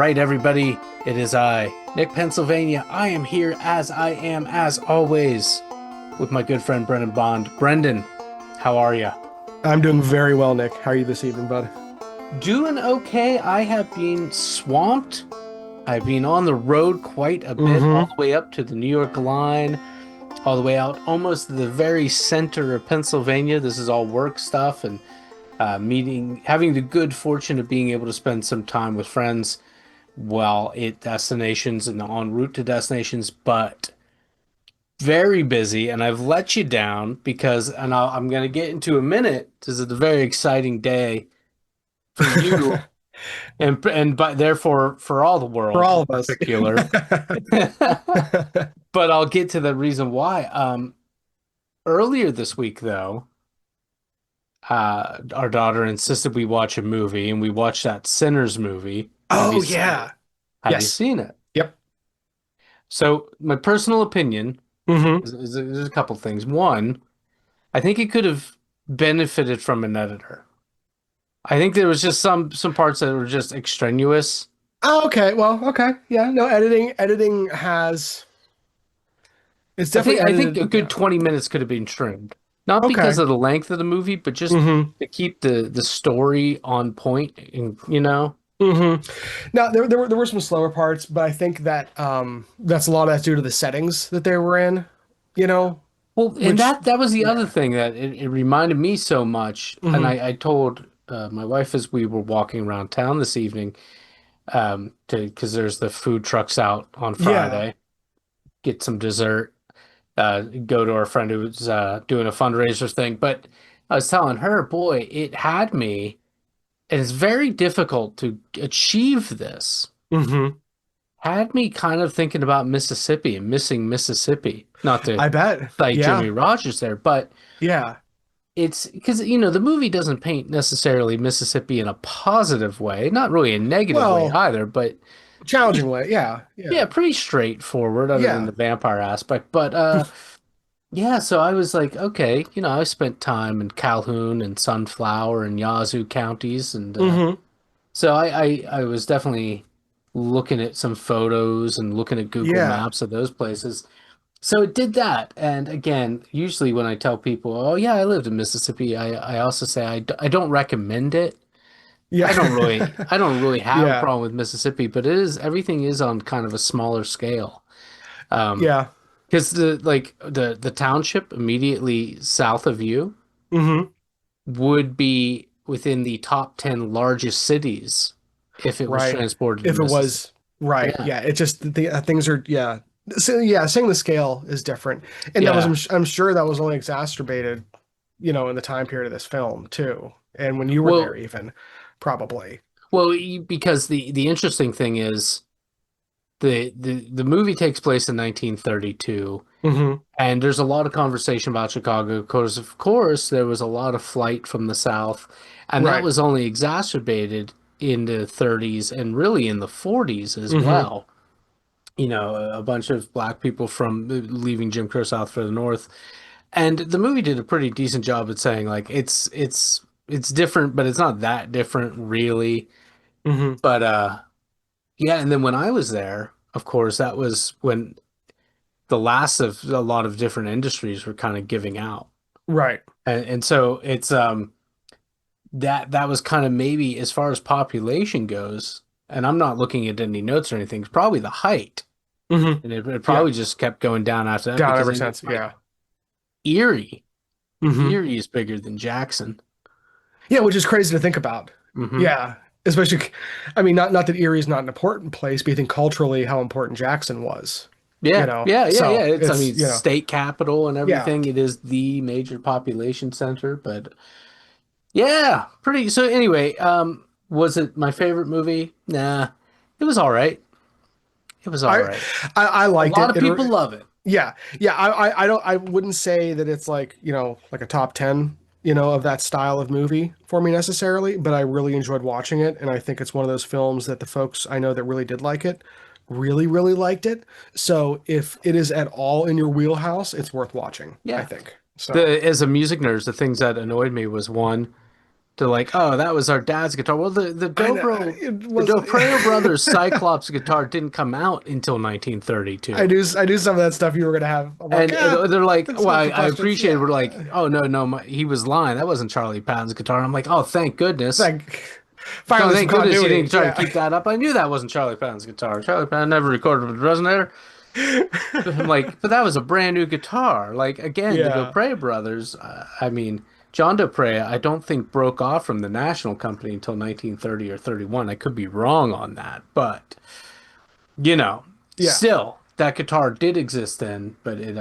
right, everybody. It is I, Nick Pennsylvania. I am here as I am, as always, with my good friend Brendan Bond. Brendan, how are you? I'm doing very well, Nick. How are you this evening, bud? Doing okay. I have been swamped. I've been on the road quite a bit, all Mm-hmm. the way up to the New York line, all the way out almost to the very center of Pennsylvania. This is all work stuff and having the good fortune of being able to spend some time with friends while at destinations and en route to destinations, but very busy. And I've let you down because, I'm going to get into a minute. This is a very exciting day for you and but therefore for all the For world all in of us. particular. But I'll get to the reason why. Earlier this week, though, our daughter insisted we watch a movie, and we watched that Sinners movie. Have you Oh seen it? yeah. Have you Yes. seen it? Yep. So my personal opinion Mm-hmm. is there's a couple things. One, I think it could have benefited from an editor. I think there was just some parts that were just extraneous. Oh, okay. Well, okay. Yeah. No, editing has it's definitely I think edited. a good Yeah. 20 minutes could have been trimmed. Not because Okay. of the length of the movie, but just Mm-hmm. to keep the story on point and you know. Mm-hmm. Now there were some slower parts, but I think that that's a lot of that's due to the settings that they were in, you know, Well, and which that was the other yeah. thing that it reminded me so much. And Mm-hmm. I told my wife as we were walking around town this evening, because there's the food trucks out on Yeah. Friday, get some dessert, go to our friend who was doing a fundraiser thing. But I was telling her, boy, it had me, and it's very difficult to achieve this. Mm-hmm. Had me kind of thinking about Mississippi and missing Mississippi. Not to I bet. cite Jimmy Yeah. Rogers there, but Yeah. it's because, the movie doesn't paint necessarily Mississippi in a positive way, not really a negative way Well, either, but challenging way. Yeah. yeah, Yeah. pretty straightforward other than Yeah. the vampire aspect. But yeah, so I was like, okay, I spent time in Calhoun and Sunflower and Yazoo counties, and Mm-hmm. so I was definitely looking at some photos and looking at Google Yeah. Maps of those places. So it did that. And again, usually when I tell people, oh yeah, I lived in Mississippi, I also say I don't recommend it. Yeah. I don't really have a Yeah. problem with Mississippi, but everything is on kind of a smaller scale. Um, Yeah. because the township immediately south of you Hmm. would be within the top 10 largest cities if it was Right. transported to If it Mississippi. was right. Yeah. Yeah. It just things are yeah. So yeah, saying the scale is different. And that was Yeah. I'm sure that was only exacerbated, in the time period of this film too. And when you were there Well, even, probably. because the interesting thing is the movie takes place in 1932, Hmm. and there's a lot of conversation about Chicago because of course there was a lot of flight from the South, and that Right. was only exacerbated in the 30s and really in the 40s as Hmm. well. A bunch of black people from leaving Jim Crow South for the North. And the movie did a pretty decent job at saying like it's different, but it's not that different really. Hmm. But yeah, and then when I was there, of course, that was when the last of a lot of different industries were kind of giving out. Right. And so it's that was kind of maybe as far as population goes, and I'm not looking at any notes or anything, it's probably the height. Hmm. And it Yeah. probably just kept going down after that Down because ever then since. like Yeah. Erie. Hmm. Erie is bigger than Jackson. Yeah, which is crazy to think about. Hmm. Yeah. Especially, I mean, not that Erie's not an important place, but you think culturally how important Jackson was, Yeah, yeah. So It's, I it's, mean, state capital and yeah. everything. It is the major population center, but yeah, pretty. So anyway, was it my favorite movie? Nah, it was all right. It was all I, right. I A liked lot it. of people love it. Yeah, yeah. I don't, I wouldn't say that it's like, like a top 10, of that style of movie for me necessarily, but I really enjoyed watching it. And I think it's one of those films that the folks I know that really did like it really, really liked it. So if it is at all in your wheelhouse, it's worth watching, I Yeah. think. So, The As a music nerd, the things that annoyed me was one, to like, oh, that was our dad's guitar. Well, I know it the wasn't. Dobro brothers Cyclops guitar didn't come out until 1932. I knew some of that stuff you were gonna have. I'm like, And they're like, thanks well, for I questions. appreciate it. We're Yeah. like, oh, no, he was lying. That wasn't Charlie Patton's guitar. I'm like, oh, thank goodness. Like, No, finally some thank goodness you continuity. didn't try to Yeah. keep that up. I knew that wasn't Charlie Patton's guitar. Charlie Patton never recorded with resonator. I'm like, but that was a brand new guitar. Like, again, the Yeah. Dupre brothers, I mean, John Dupre, I don't think broke off from the National Company until 1930 or 31. I could be wrong on that, but, you know, Yeah. still, that guitar did exist then, but it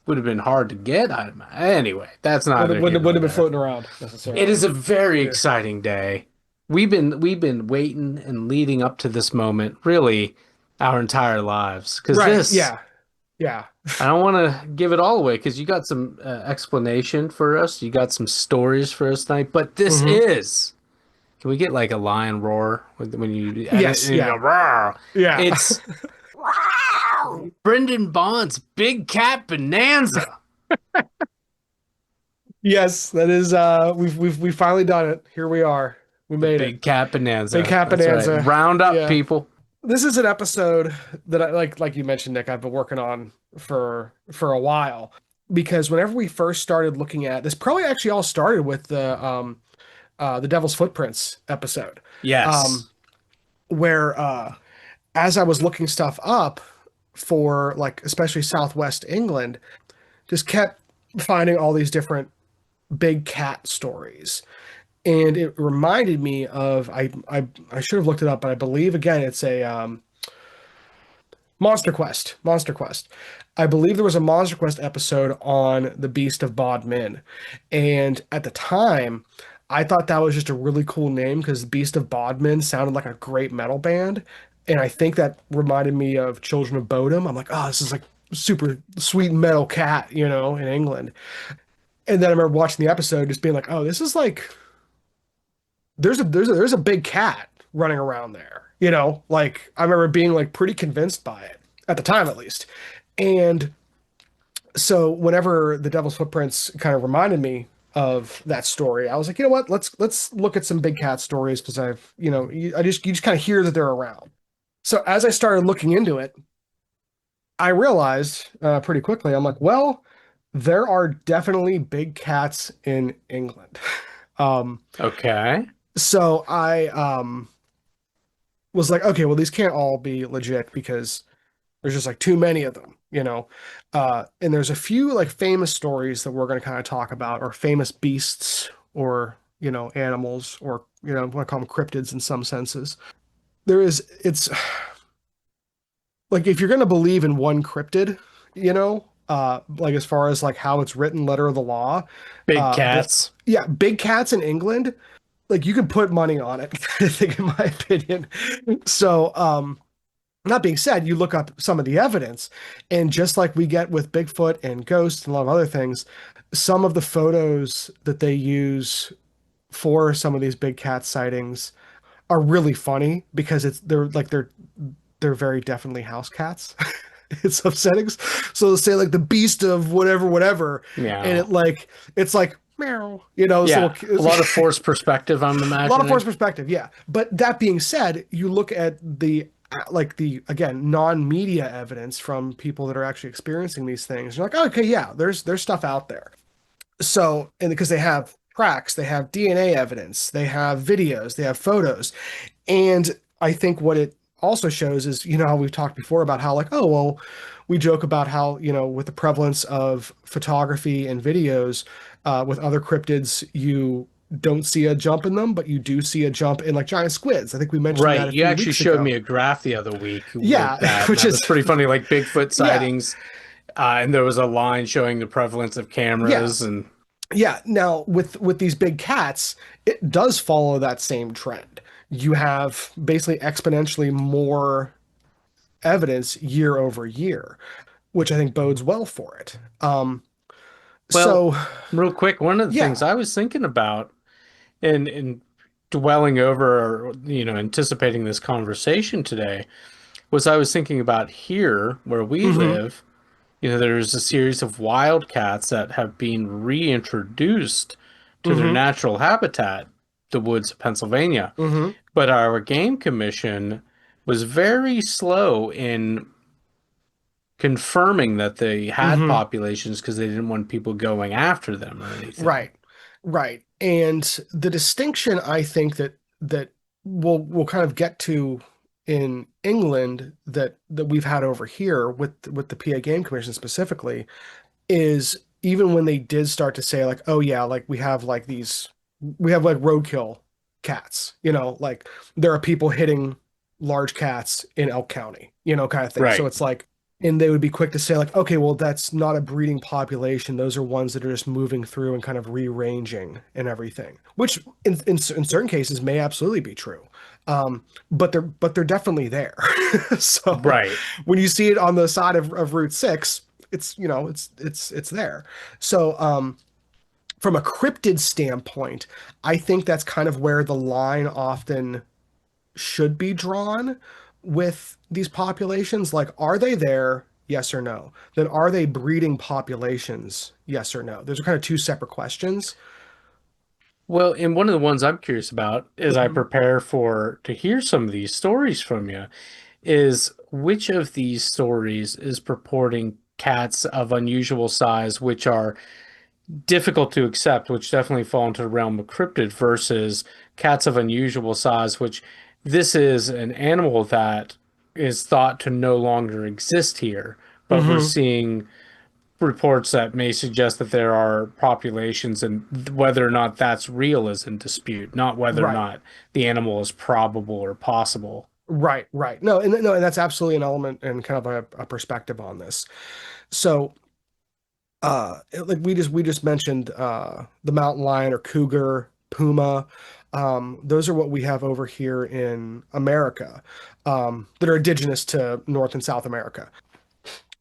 would have been hard to get. Anyway, that's neither here Wouldn't nor have been there. floating around It necessarily. is a very Yeah. exciting day. We've been waiting and leading up to this moment really our entire lives because Right. this Yeah. Yeah. I don't want to give it all away because you got some explanation for us. You got some stories for us tonight. But this Hmm. is. Can we get like a lion roar when you edit Yes. and you go, Yeah. "Rawr." Yeah. It's Brendan Bond's Big Cat Bonanza. Yes. That is. We've finally done it. Here we are. We The made it. Big Cat Big Bonanza. Cat That's right. Bonanza. Round up, Yeah. people. This is an episode that I like you mentioned, Nick, I've been working on for a while because whenever we first started looking at this, probably actually all started with the Devil's Footprints episode. Yes. Um where as I was looking stuff up for like especially Southwest England, just kept finding all these different big cat stories. And it reminded me of I should have looked it up, but I believe again it's a Monster Quest. Monster Quest. I believe there was a Monster Quest episode on the Beast of Bodmin. And at the time, I thought that was just a really cool name because Beast of Bodmin sounded like a great metal band. And I think that reminded me of Children of Bodom. I'm like, oh, this is like super sweet metal cat, in England. And then I remember watching the episode just being like, oh, this is like there's a big cat running around there. Like I remember being like pretty convinced by it at the time at least. And so whenever the Devil's Footprints kind of reminded me of that story, I was like, you know what? Let's look at some big cat stories because you just kind of hear that they're around. So as I started looking into it, I realized pretty quickly, I'm like, well, there are definitely big cats in England. Um, Okay. so I was like, okay, well, these can't all be legit because there's just like too many of them. And there's a few like famous stories that we're going to kind of talk about, or famous beasts, or animals, or I want to call them cryptids in some senses. It's like if you're going to believe in one cryptid, like as far as like how it's written, letter of the law, Big the cats. yeah, big cats in England, like you can put money on it, I think, in my opinion. So, that being said, you look up some of the evidence, and just like we get with Bigfoot and ghosts and a lot of other things, some of the photos that they use for some of these big cat sightings are really funny because they're very definitely house cats. It's upsetting. So they'll say like the beast of whatever, whatever, and Meow. it's like meow, this Yeah. A little lot of forced perspective, I'm a lot of forced imagining. perspective, yeah. But that being said, you look at the again non-media evidence from people that are actually experiencing these things. You're like, oh, okay, yeah, there's stuff out there. So, and because they have tracks, they have DNA evidence, they have videos, they have photos, and I think what it also shows is, how we've talked before about how like, oh, well, we joke about how, with the prevalence of photography and videos with other cryptids, you don't see a jump in them, but you do see a jump in like giant squids. I think we mentioned Right. that a You few actually weeks showed ago. me a graph the other week with Yeah, that, and which that was is, pretty funny, like Bigfoot yeah, sightings. And there was a line showing the prevalence of yeah, cameras and yeah. Now with these big cats, it does follow that same trend. You have basically exponentially more evidence year over year, which I think bodes well for it. well, So real quick, one of the things yeah. I was thinking about and dwelling over, or, anticipating this conversation today was I was thinking about here where we Hmm. live. There's a series of wildcats that have been reintroduced to their Mm-hmm. natural habitat, the woods of Pennsylvania. Mm-hmm. But our game commission was very slow in confirming that they had Mm-hmm. populations because they didn't want people going after them or anything. Right. Right. And the distinction I think that we'll kind of get to in England that we've had over here with the PA Game Commission specifically is even when they did start to say like, oh yeah, like we have like roadkill cats, like there are people hitting large cats in Elk County, kind of thing. So Right. it's like, and they would be quick to say like, okay, well that's not a breeding population. Those are ones that are just moving through and kind of rearranging and everything, which in certain cases may absolutely be true. But they're definitely there. So Right. when you see it on the side of Route 6, it's there. So from a cryptid standpoint, I think that's kind of where the line often should be drawn with these populations. Like, are they there? Yes or no. Then are they breeding populations? Yes or no. Those are kind of two separate questions. Well, and one of the ones I'm curious about as I Mhm. prepare for to hear some of these stories from you is which of these stories is purporting cats of unusual size, which are difficult to accept, which definitely fall into the realm of cryptid, versus cats of unusual size, which this is an animal that is thought to no longer exist here, but we're Hmm. seeing reports that may suggest that there are populations, and whether or not that's real is in dispute, not whether or Right. not the animal is probable or possible. Right. Right. No, and that's absolutely an element and kind of a perspective on this. So like we just mentioned the mountain lion or cougar, puma. Those are what we have over here in America, that are indigenous to North and South America,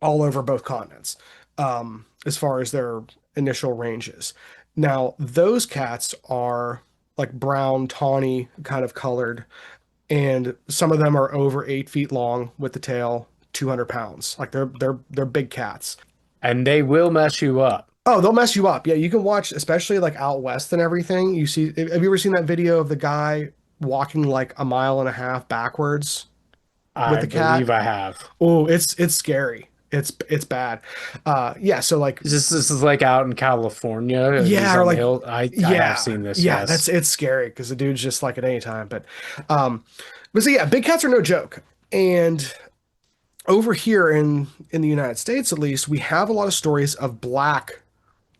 all over both continents, as far as their initial ranges. Now, those cats are like brown, tawny kind of colored, and some of them are over 8 feet long with the tail, 200 pounds. Like they're big cats. And they will mess you up. Oh, they'll mess you up. Yeah, you can watch, especially like out west and everything. You see, have you ever seen that video of the guy walking like a mile and a half backwards with I the cat? believe I have. Oh, it's scary. It's bad. Yeah, so like This is like out in California, and he's yeah, or on the like hill. I have yeah, seen this, yeah, that's yes. it's scary because the dude's just like at any time. Um, but so yeah, big cats are no joke. And over here in the United States, at least, we have a lot of stories of black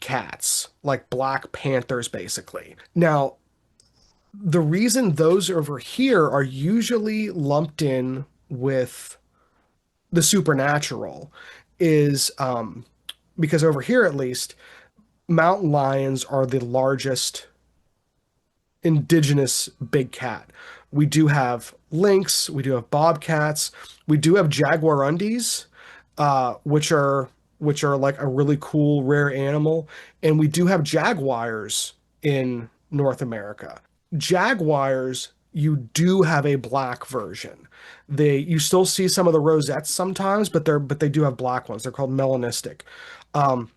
cats, like black panthers, basically. Now, the reason those over here are usually lumped in with the supernatural is because over here, at least, mountain lions are the largest indigenous big cat. We do have lynx, we do have bobcats, we do have jaguarundis, which are like a really cool rare animal, and we do have jaguars in North America. Jaguars, you do have a black version. You still see some of the rosettes sometimes, but they do have black ones. They're called melanistic. Um,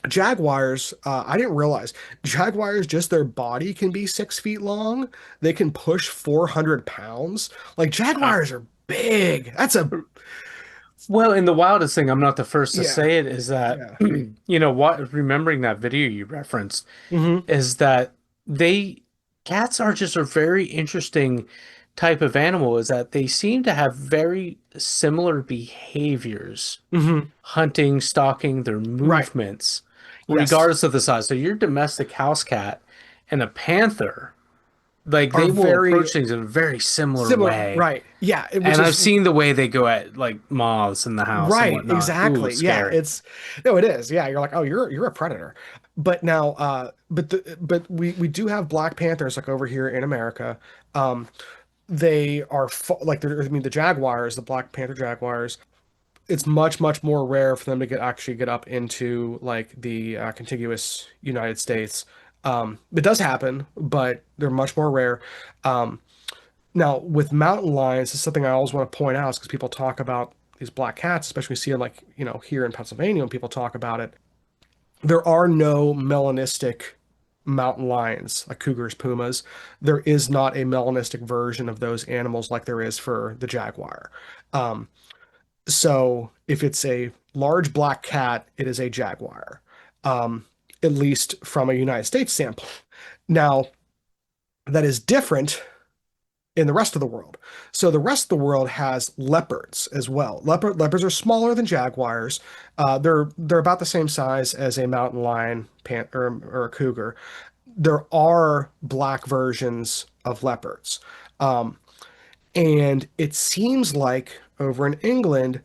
Jaguars, I didn't realize jaguars, just their body can be 6 feet long. They can push 400 pounds. Like Uh, jaguars are big. That's a, well, and the wildest thing, I'm not the first to yeah, say it, is that, yeah. what, remembering that video you referenced, Hmm. is that they, cats are just a very interesting type of animal, is that they seem to have very similar behaviors, Hmm. hunting, stalking, their Right. movements, Yes. regardless of the size. So your domestic house cat and a panther, like Are they will very approach things in a very similar similar. way. Right. Yeah. Which And I've is seen the way they go at like moths in the house and right. whatnot. Ooh, Exactly. Yeah. scary. No, it is. Yeah. You're like, oh, you're a predator. But now, but we do have black panthers like over here in America. Um, they are like I mean the jaguars, the black panther jaguars. It's much more rare for them to actually get up into like the contiguous United States. It does happen, but they're much more rare. Um, Now with mountain lions, it's something I always want to point out because people talk about these black cats, especially see it like here in Pennsylvania when people talk about it. There are no melanistic. mountain lions, like cougars, pumas. There is not a melanistic version of those animals like there is for the jaguar. Um, so if it's a large black cat, it is a jaguar, um, at least from a United States sample. Now, that is different in the rest of the world. So the rest of the world has leopards as well. Leopards are smaller than jaguars. They're about the same size as a mountain lion, or a cougar. There are black versions of leopards, um, and it seems like over in England,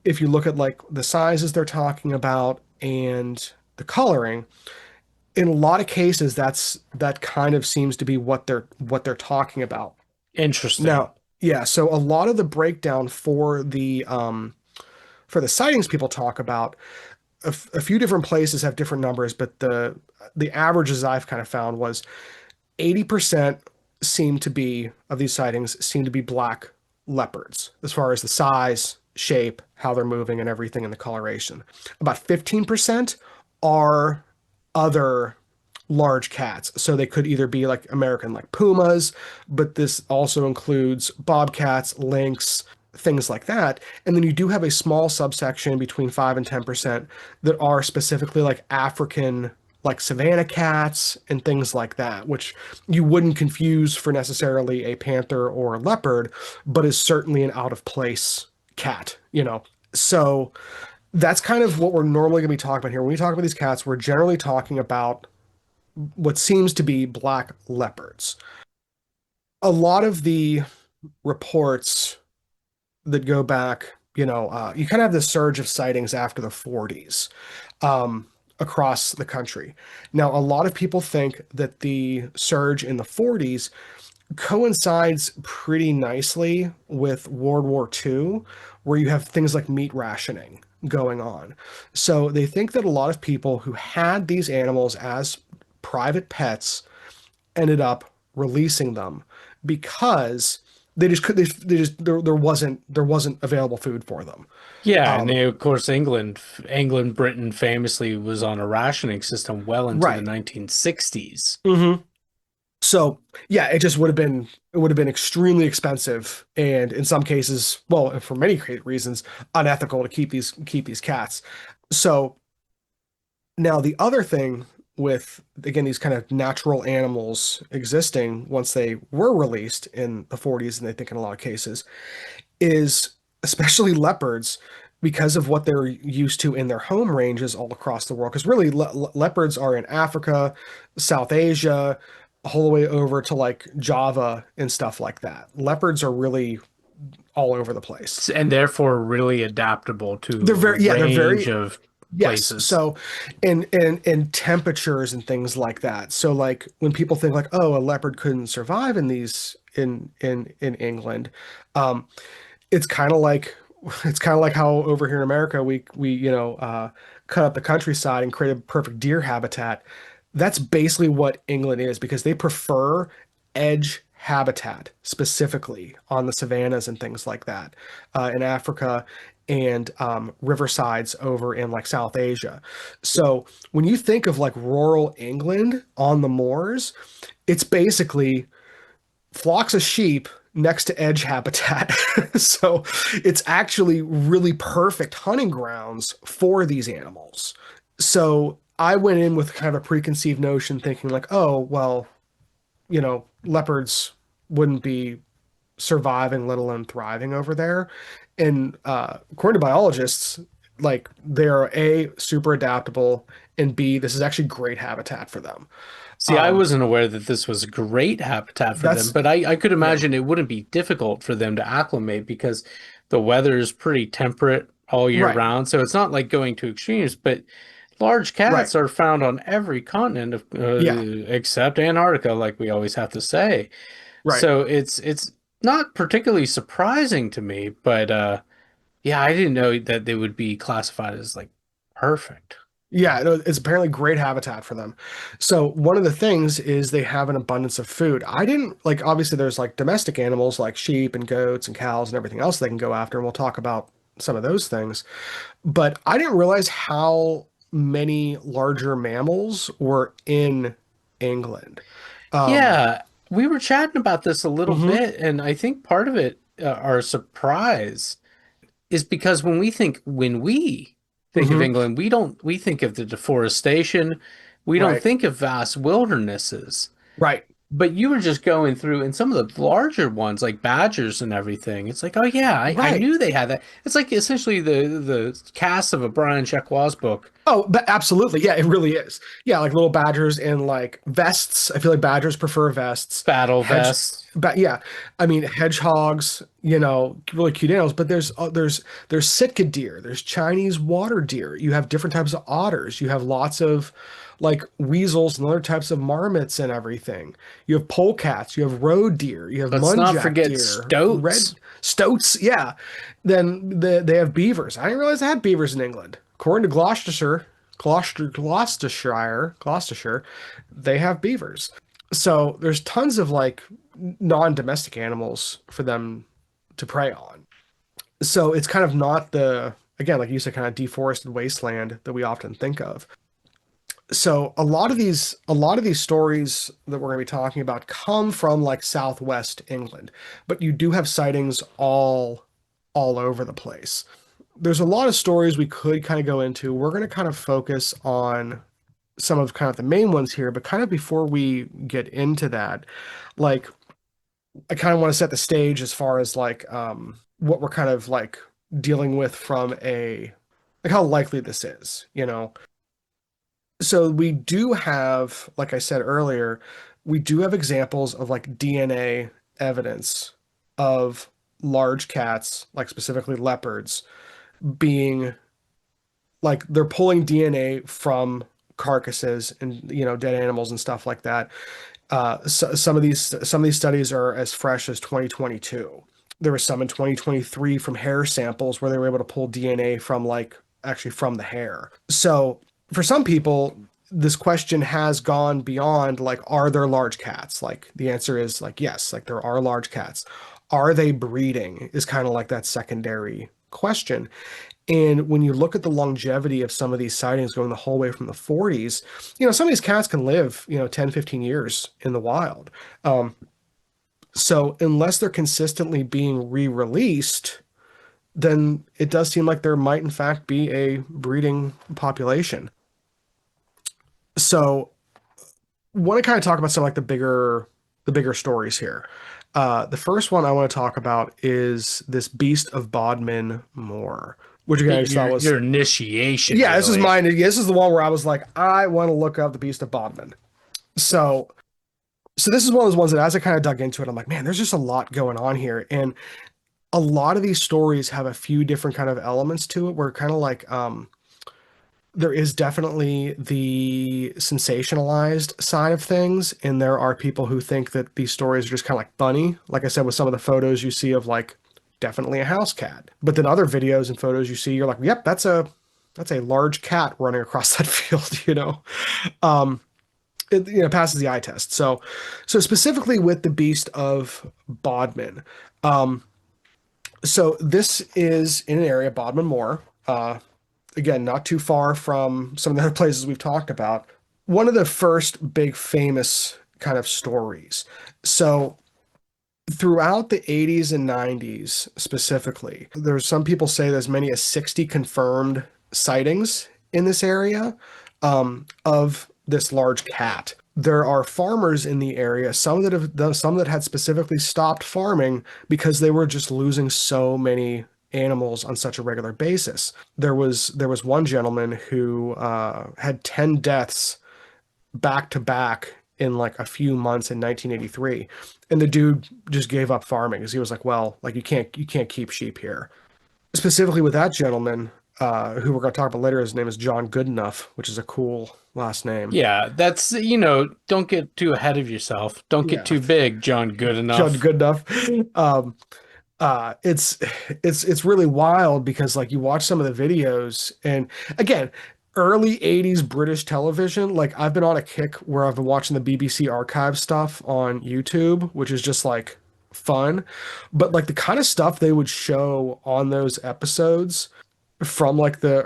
if you look at like the sizes they're talking about and the coloring, in a lot of cases, that kind of seems to be what they're talking about. Interesting. Now, yeah, so a lot of the breakdown for the sightings people talk about, a few different places have different numbers, but the averages I've kind of found was 80% seem to be of these sightings seem to be black leopards as far as the size, shape, how they're moving, and everything in the coloration. About 15% are other large cats. So they could either be like American like pumas, but this also includes bobcats, lynx, things like that. And then you do have a small subsection between 5 and 10% that are specifically like African like savanna cats and things like that, which you wouldn't confuse for necessarily a panther or a leopard, but is certainly an out of place cat. So that's kind of what we're normally going to be talking about here. When we talk about these cats, we're generally talking about what seems to be black leopards. A lot of the reports that go back, you kind of have this surge of sightings after the 40s, across the country. Now, a lot of people think that the surge in the 40s coincides pretty nicely with World War II, where you have things like meat rationing going on. So they think that a lot of people who had these animals as private pets ended up releasing them because they just could they just there wasn't available food for them. Yeah, and Um, of course, England, Britain famously was on a rationing system well into the right. 1960s. hmm So yeah, it would have been extremely expensive and in some cases, well, for many reasons, unethical to keep these cats. So now the other thing with again these kind of natural animals existing once they were released in the 40s, and I think in a lot of cases, is especially leopards because of what they're used to in their home ranges all across the world. Because really, leopards are in Africa, South Asia, all the way over to like Java and stuff like that. Leopards are really all over the place. And therefore really adaptable They're to a very, yeah, they're range very, of yes. places. So, in temperatures and things like that. So, like when people think like, oh, a leopard couldn't survive in these in England, um, it's kind of like it's kind of like how over here in America we cut up the countryside and create a perfect deer habitat. That's basically what England is because they prefer edge habitat specifically on the savannas and things like that in Africa and riversides over in like South Asia. So when you think of like rural England on the moors, it's basically flocks of sheep next to edge habitat. So it's actually really perfect hunting grounds for these animals. So I went in with kind of a preconceived notion thinking like, oh, well, leopards wouldn't be surviving, let alone thriving over there. And according to biologists, like they are A, super adaptable, and B, this is actually great habitat for them. See, I Um, wasn't aware that this was a great habitat for them, that's, but I could yeah, imagine it wouldn't be difficult for them to acclimate because the weather is pretty temperate all year right, round. So it's not like going to extremes, but large right. cats are found on every continent Yeah, except Antarctica, like we always have to say. right. So it's not particularly surprising to me, but yeah, I didn't know that they would be classified as like perfect. Yeah, no, it's apparently great habitat for them. So one of the things is they have an abundance of food. I didn't like obviously there's like domestic animals like sheep and goats and cows and everything else they can go after, and we'll talk about some of those things. But I didn't realize how many larger mammals were in England. Um, Yeah, we were chatting about this a little mhm, bit, and I think part of it, our surprise, is because when we think of mhm, England, we think of the deforestation, we don't right, think of vast wildernesses. right, But you were just going through, and some of the larger ones, like badgers and everything. It's like, oh yeah, I right. knew they had that. It's like essentially the cast of a Brian Checquois book, Oh, but absolutely. Yeah, it really is. Yeah, like little badgers in like vests. I feel like badgers prefer vests. Battle Hedge, Vest. but yeah, I mean hedgehogs, really cute animals. But there's Sitka deer. There's Chinese water deer. You have different types of otters. You have lots of like weasels and other types of marmots and everything. You have polecats. You have roe deer. You have Let's not muntjac forget deer. Red stoats. stoats. Yeah. Then they have beavers. I didn't realize they had beavers in England. According to Gloucestershire, they have beavers. So there's tons of like non-domestic animals for them to prey on. So it's kind of not the, again, like you said, kind of deforested wasteland that we often think of. So a lot of these stories that we're going to be talking about come from like Southwest England, but you do have sightings all over the place. There's a lot of stories we could kind of go into. We're going to kind of focus on some of kind of the main ones here, but kind of before we get into that, like I kind of want to set the stage as far as like what we're kind of like dealing with from a like how likely this is. So we do have, like I said earlier, we do have examples of like DNA evidence of large cats, like specifically leopards, being like they're pulling DNA from carcasses and dead animals and stuff like that. So some of these studies are as fresh as 2022. There was some in 2023 from hair samples where they were able to pull DNA from like actually from the hair. So for some people, this question has gone beyond like, are there large cats? Like the answer is like yes, like there are large cats. Are they breeding? Is kind of like that secondary question. And when you look at the longevity of some of these sightings going the whole way from the 40s, some of these cats can live, 10, 15 years in the wild. Um, so unless they're consistently being re-released, then it does seem like there might in fact be a breeding population. So want to kind of talk about some like the bigger stories here. The first one I want to talk about is this Beast of Bodmin Moor, which again I just thought was Your initiation, yeah, this is really. mine. This is the one where I was like, I want to look up the Beast of Bodmin. So, so this is one of those ones that as I kind of dug into it, I'm like, man, there's just a lot going on here, and a lot of these stories have a few different kind of elements to it. Where kind of like, there is definitely the sensationalized side of things, and there are people who think that these stories are just kind of like funny. Like I said, with some of the photos you see of like definitely a house cat, but then other videos and photos you see, you're like, yep, that's a large cat running across that field. Um, it passes the eye test. So specifically with the Beast of Bodmin, um, so this is in an area, Bodmin Moor. Again, not too far from some of the other places we've talked about. One of the first big famous kind of stories. So throughout the 80s and 90s specifically, there's some people say there's many as 60 confirmed sightings in this area of this large cat. There are farmers in the area, some that had specifically stopped farming because they were just losing so many animals on such a regular basis. There was one gentleman who had 10 deaths back to back in like a few months in 1983, and the dude just gave up farming because he was like, well, like you can't keep sheep here. Specifically with that gentleman, who we're going to talk about later, his name is John Goodenough, which is a cool last name. Yeah, that's, don't get too ahead of yourself. Don't get Yeah, too big, John Good John enough. Goodenough. It's really wild because like you watch some of the videos, and again, early 80s British television, like I've been on a kick where I've been watching the BBC archive stuff on YouTube, which is just like fun, but like the kind of stuff they would show on those episodes from like the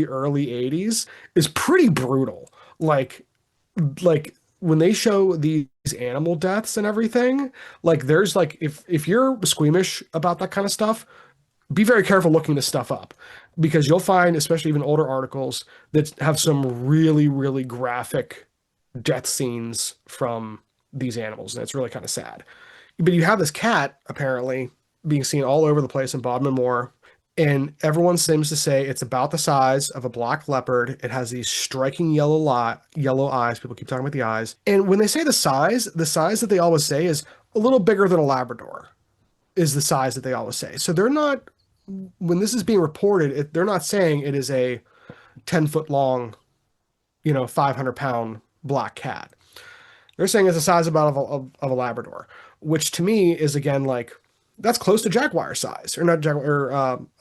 early 80s is pretty brutal. Like when they show these animal deaths and everything, like there's like if you're squeamish about that kind of stuff, be very careful looking this stuff up because you'll find, especially even older articles, that have some really, really graphic death scenes from these animals, and it's really kind of sad. But you have this cat apparently being seen all over the place in Bodmin Moor, and everyone seems to say it's about the size of a black leopard. It has these striking yellow eyes. People keep talking about the eyes. And when they say the size that they always say is a little bigger than a Labrador, is the size that they always say. So they're not, when this is being reported, they're not saying it is a 10-foot long, 500-pound black cat. They're saying it's the size about of a Labrador, which to me is again like that's close to jaguar size, or not jaguar,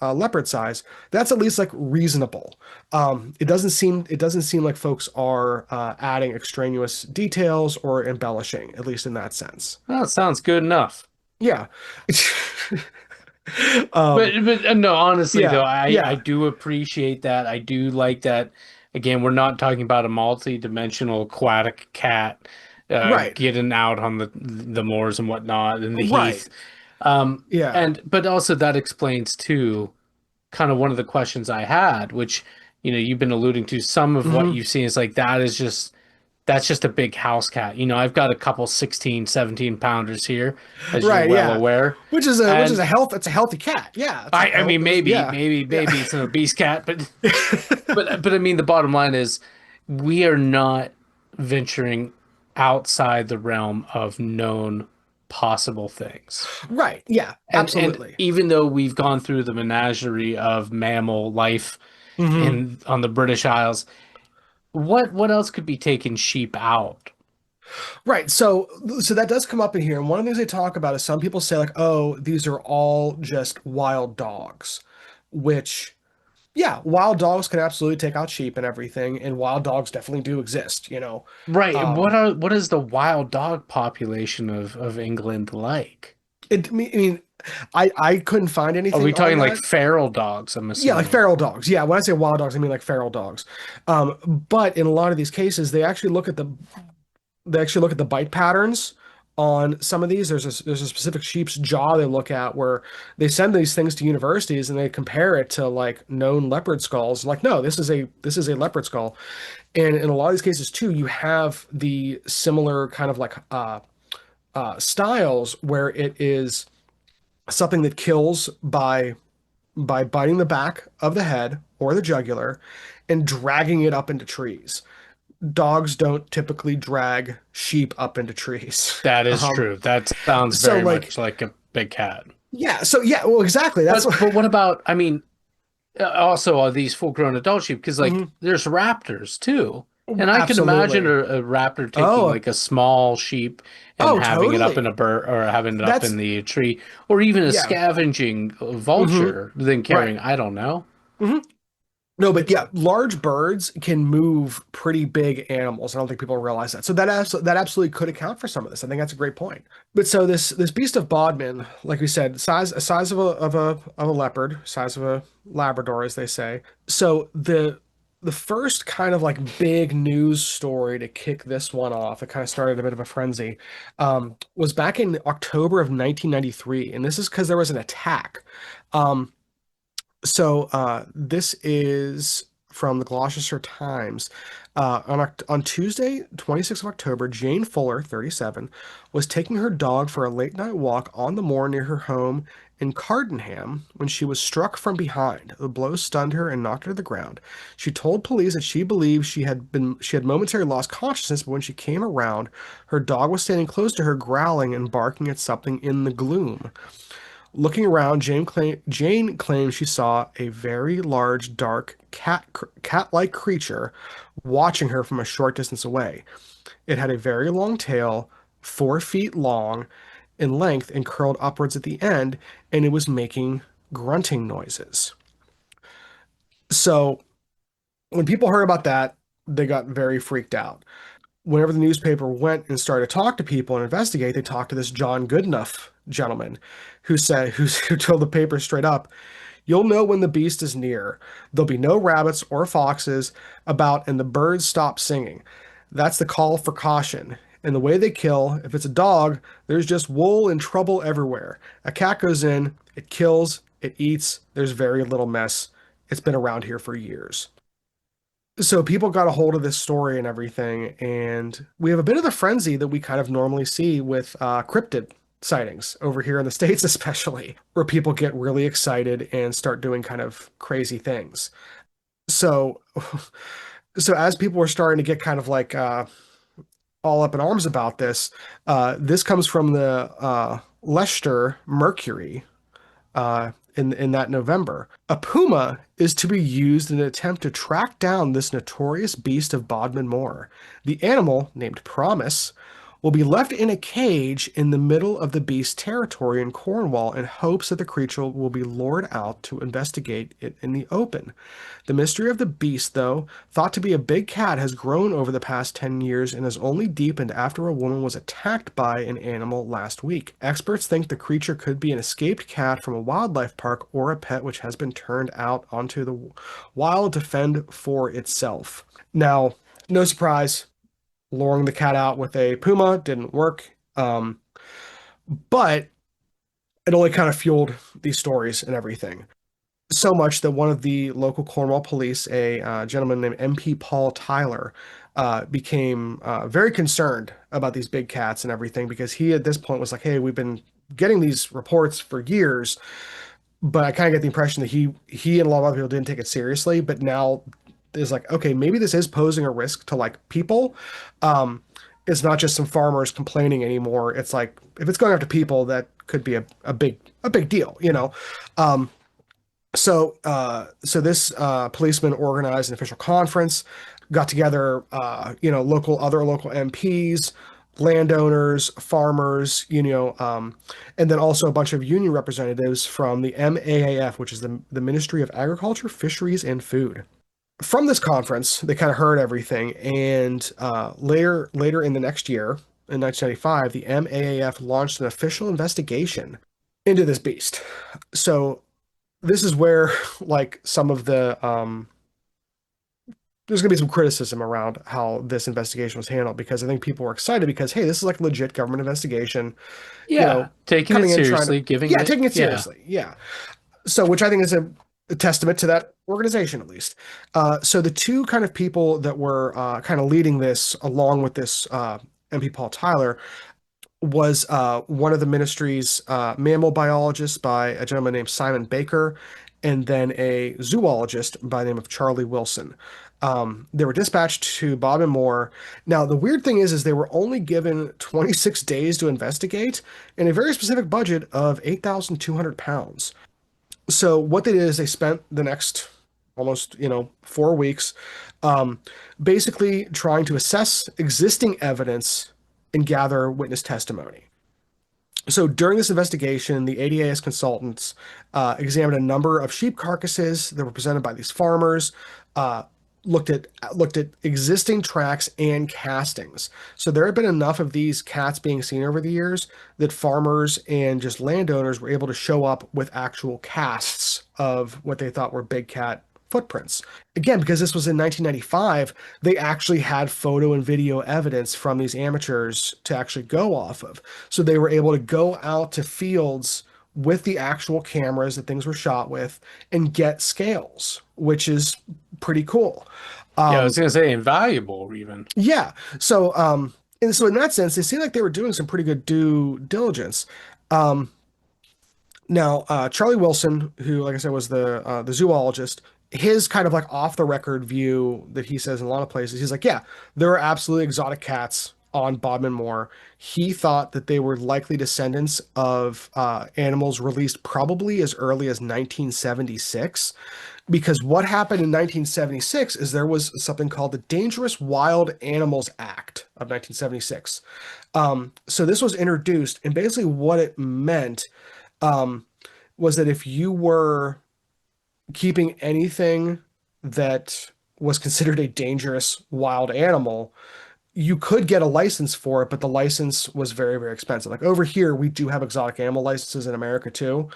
or leopard size. That's at least like reasonable. It doesn't seem like folks are adding extraneous details or embellishing, at least in that sense. Well, it sounds good enough. Yeah. But um, no, honestly though, yeah, I yeah, do appreciate that. I do like that. Again, we're not talking about a multi-dimensional aquatic cat right, getting out on the moors and whatnot and the right, heath. yeah, And but also that explains too kind of one of the questions I had, which you've been alluding to. Some of what hmm you've seen is like that's just a big house cat. I've got a couple 16, 17 pounders here, as you're right, well yeah. aware. Which is And a healthy cat. Yeah, it's a I health. mean, maybe, Yeah, maybe, yeah. maybe it's an obese cat, but I mean, the bottom line is we are not venturing outside the realm of known possible things. Right. Yeah, And absolutely. even though we've gone through the menagerie of mammal life hmm in on the British Isles, what else could be taking sheep out? Right. So that does come up in here. And one of the things they talk about is some people say like, oh, these are all just wild dogs, which yeah, wild dogs can absolutely take out sheep and everything, and wild dogs definitely do exist. Right. Um, What is the wild dog population of England like? I mean, I couldn't find Are anything we on talking like that. feral dogs, I'm Yeah, like assuming? feral dogs. Yeah, when I say wild dogs, I mean like feral dogs. But in a lot of these cases, they actually look at the bite patterns on some of these. There's a specific sheep's jaw they look at where they send these things to universities and they compare it to like known leopard skulls. Like, no, this is a leopard skull. And in a lot of these cases too, you have the similar kind of like styles where it is something that kills by biting the back of the head or the jugular and dragging it up into trees. Dogs don't typically drag sheep up into trees. That is Um, true. That sounds so very like, much like a big cat. yeah, so yeah, well, exactly. That's what. But what about, I mean, also are these full-grown adult sheep? Because like Mhm. there's raptors too. And I can imagine Absolutely. a raptor taking Oh, like a small sheep and oh, having it up in totally. a bird or having it up in That's the tree, or even a yeah. scavenging hmm vulture, then Right. carrying, I don't know. hmm No, but yeah, large birds can move pretty big animals. I don't think people realize that. So that absolutely could account for some of this. I think that's a great point. But so this beast of Bodmin, like we said, size of a leopard, size of a Labrador, as they say. So the first kind of like big news story to kick this one off, it kind of started a bit of a frenzy, was back in October of 1993, and this is because there was an attack. Um, this is from the Gloucestershire Times. On Tuesday, 26th of October, Jane Fuller, 37, was taking her dog for a late night walk on the moor near her home in Cardenham when she was struck from behind. The blow stunned her and knocked her to the ground. She told police that she believed she had momentarily lost consciousness, but when she came around, her dog was standing close to her, growling and barking at something in the gloom. Looking around, Jane claimed she saw a very large, dark, cat-like creature watching her from a short distance away. It had a very long tail, 4 feet long in length and curled upwards at the end, and it was making grunting noises. So when people heard about that, they got very freaked out. Whenever the newspaper went and started to talk to people and investigate, they talked to this John Goodenough gentleman who told the paper straight up, "You'll know when the beast is near. There'll be no rabbits or foxes about, and the birds stop singing. That's the call for caution. And the way they kill, if it's a dog, there's just wool and trouble everywhere. A cat goes in, it kills, it eats, there's very little mess. It's been around here for years. So people got a hold of this story and everything, and we have a bit of the frenzy that we kind of normally see with cryptid sightings over here in the States, especially, where people get really excited and start doing kind of crazy things. So, so as people were starting to get kind of like all up in arms about this, this comes from the Leicester Mercury in that November. A puma is to be used in an attempt to track down this notorious beast of Bodmin Moor. The animal, named Promise, will be left in a cage in the middle of the beast's territory in Cornwall in hopes that the creature will be lured out to investigate it in the open. The mystery of the beast, though thought to be a big cat, has grown over the past 10 years and has only deepened after a woman was attacked by an animal last week. Experts think the creature could be an escaped cat from a wildlife park or a pet which has been turned out onto the wild to fend for itself. Now, no surprise, luring the cat out with a puma didn't work. But it only kind of fueled these stories and everything. So much that one of the local Cornwall police, a gentleman named MP Paul Tyler, became very concerned about these big cats and everything because he at this point was like, hey, we've been getting these reports for years, but I kind of get the impression that he and a lot of other people didn't take it seriously, but now is like, okay, maybe this is posing a risk to like people. It's not just some farmers complaining anymore. It's like if it's going after people, that could be a big deal, you know. So this policeman organized an official conference, got together, other local MPs, landowners, farmers, and then also a bunch of union representatives from the MAAF, which is the Ministry of Agriculture, Fisheries, and Food. From this conference, they kind of heard everything, and later in the next year, in 1995, the MAAF launched an official investigation into this beast. So this is where like some of the there's going to be some criticism around how this investigation was handled because I think people were excited because hey, this is like a legit government investigation, Yeah, taking it coming in trying to seriously, giving yeah, it, taking it yeah. seriously. Yeah. So which I think is a testament to that organization at least. So the two kind of people that were kind of leading this along with this MP Paul Tyler was one of the ministry's mammal biologists by a gentleman named Simon Baker, and then a zoologist by the name of Charlie Wilson. They were dispatched to Bob and Moore. Now, the weird thing is they were only given 26 days to investigate and a very specific budget of £8,200. So what they did is they spent the next almost 4 weeks um, basically trying to assess existing evidence and gather witness testimony. So during this investigation, the ADAS consultants examined a number of sheep carcasses that were presented by these farmers, uh, looked at existing tracks and castings. So there had been enough of these cats being seen over the years that farmers and just landowners were able to show up with actual casts of what they thought were big cat footprints. Again, because this was in 1995, they actually had photo and video evidence from these amateurs to actually go off of. So they were able to go out to fields with the actual cameras that things were shot with and get scales, which is pretty cool. Yeah, I was gonna say invaluable even. Yeah. So in that sense, they seem like they were doing some pretty good due diligence. Um, Now, Charlie Wilson, who, like I said, was the zoologist, his kind of like off the record view that he says in a lot of places, he's like, yeah, there are absolutely exotic cats on Bodmin Moor. He thought that they were likely descendants of animals released probably as early as 1976. Because what happened in 1976 is there was something called the Dangerous Wild Animals Act of 1976. So this was introduced, and basically what it meant um, was that if you were keeping anything that was considered a dangerous wild animal, you could get a license for it, but the license was very, very expensive. Like over here, we do have exotic animal licenses in America too.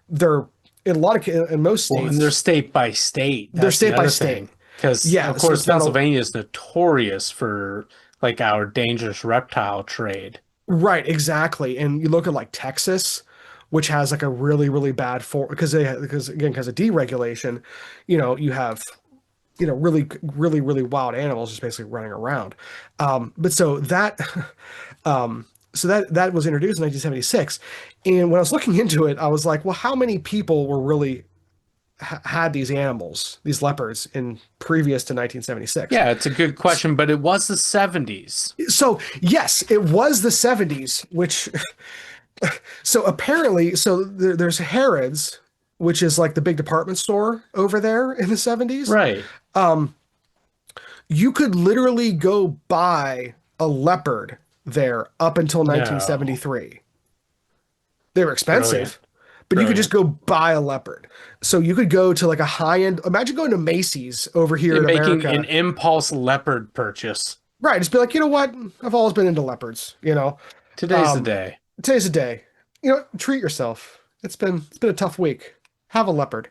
They're in most Well, and they're states, state by state. they're That's the state by other state. thing. Because Yeah, of so course it's not a Pennsylvania is notorious for like our dangerous reptile trade. Right, exactly. And you look at like Texas, which has like a really, really bad for because again, because of deregulation, you have really, really, really wild animals just basically running around. But so that, that was introduced in 1976, and when I was looking into it, I was like, well, how many people were really had these animals, these leopards, in previous to 1976? Yeah, it's a good question, but it was the 70s. So yes, it was the 70s, which so apparently, there's Harrods, which is like the big department store over there in the 70s. Right. You could literally go buy a leopard there up until No. 1973. They were Brilliant. expensive, but you could just Brilliant. go buy a leopard. So you could go to like a high end. Imagine going to Macy's over here And in making an America. impulse leopard purchase. Right. Just be like, you know what? I've always been into leopards. Today's the Um, day. today's a day. Treat yourself. It's been a tough week. Have a leopard.